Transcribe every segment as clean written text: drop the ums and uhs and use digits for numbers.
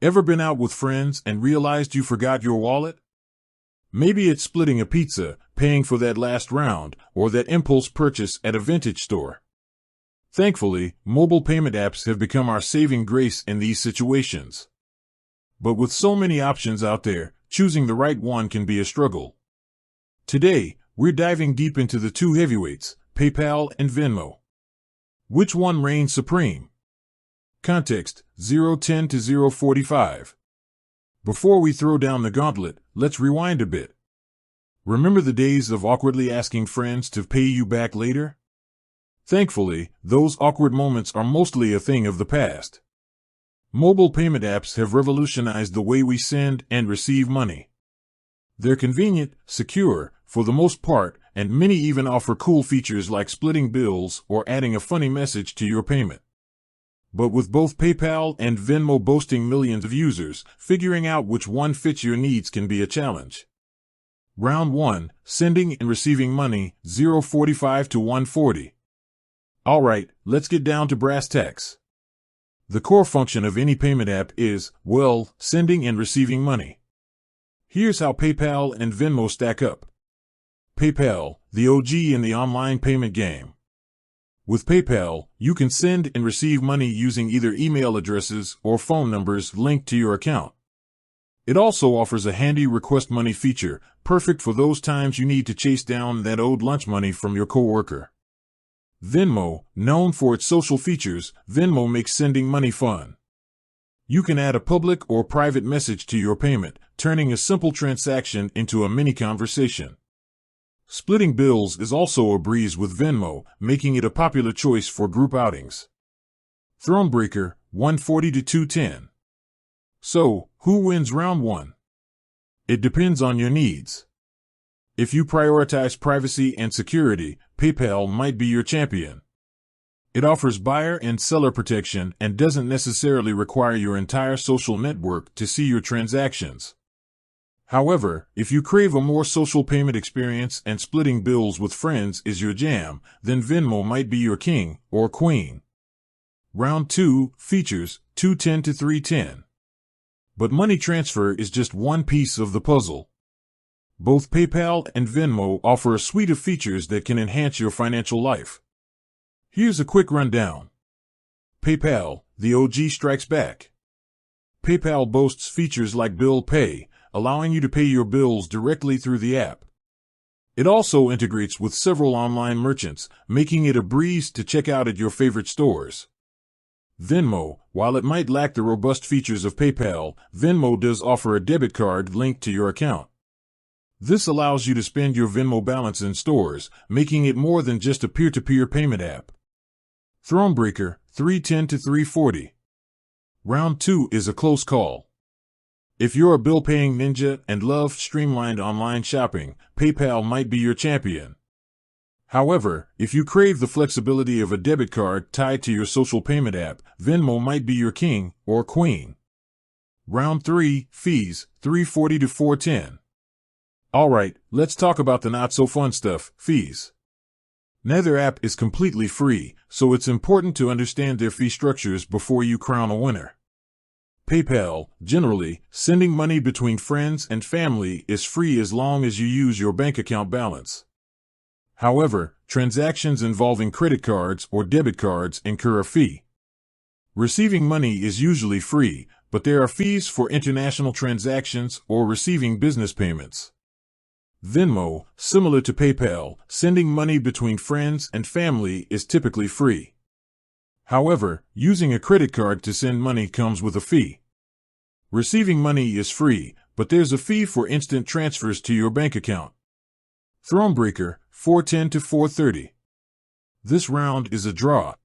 Ever been out with friends and realized you forgot your wallet? Maybe it's splitting a pizza, paying for that last round, or that impulse purchase at a vintage store. Thankfully, mobile payment apps have become our saving grace in these situations. But with so many options out there, choosing the right one can be a struggle. Today, we're diving deep into the two heavyweights, PayPal and Venmo. Which one reigns supreme? Context: 010 to 045. Before we throw down the gauntlet, let's rewind a bit. Remember the days of awkwardly asking friends to pay you back later? Thankfully, those awkward moments are mostly a thing of the past. Mobile payment apps have revolutionized the way we send and receive money. They're convenient, secure, for the most part, and many even offer cool features like splitting bills or adding a funny message to your payment. But with both PayPal and Venmo boasting millions of users, figuring out which one fits your needs can be a challenge. Round 1, Sending and Receiving Money, 045 to 140. Alright, let's get down to brass tacks. The core function of any payment app is, well, sending and receiving money. Here's how PayPal and Venmo stack up. PayPal, the OG in the online payment game. With PayPal, you can send and receive money using either email addresses or phone numbers linked to your account. It also offers a handy request money feature, perfect for those times you need to chase down that owed lunch money from your coworker. Venmo, known for its social features, Venmo makes sending money fun. You can add a public or private message to your payment, turning a simple transaction into a mini conversation. Splitting bills is also a breeze with Venmo, making it a popular choice for group outings. Thronebreaker, 140 to 210. So, who wins round 1? It depends on your needs. If you prioritize privacy and security, PayPal might be your champion. It offers buyer and seller protection and doesn't necessarily require your entire social network to see your transactions. However, if you crave a more social payment experience and splitting bills with friends is your jam, then Venmo might be your king or queen. Round 2, Features, 210 to 310. But money transfer is just one piece of the puzzle. Both PayPal and Venmo offer a suite of features that can enhance your financial life. Here's a quick rundown. PayPal, the OG, strikes back. PayPal boasts features like Bill Pay, allowing you to pay your bills directly through the app. It also integrates with several online merchants, making it a breeze to check out at your favorite stores. Venmo, while it might lack the robust features of PayPal, Venmo does offer a debit card linked to your account. This allows you to spend your Venmo balance in stores, making it more than just a peer-to-peer payment app. Thronebreaker, 310 to 340. Round 2 is a close call. If you're a bill-paying ninja and love streamlined online shopping, PayPal might be your champion. However, if you crave the flexibility of a debit card tied to your social payment app, Venmo might be your king or queen. Round 3, Fees, 340 to 410. Alright, let's talk about the not-so-fun stuff, fees. Neither app is completely free, so it's important to understand their fee structures before you crown a winner. PayPal, generally, sending money between friends and family is free as long as you use your bank account balance. However, transactions involving credit cards or debit cards incur a fee. Receiving money is usually free, but there are fees for international transactions or receiving business payments. Venmo, similar to PayPal, sending money between friends and family is typically free. However, using a credit card to send money comes with a fee. Receiving money is free, but there's a fee for instant transfers to your bank account. Thronebreaker, 410 to 430. This round is a draw.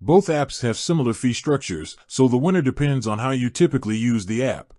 Both apps have similar fee structures, so the winner depends on how you typically use the app.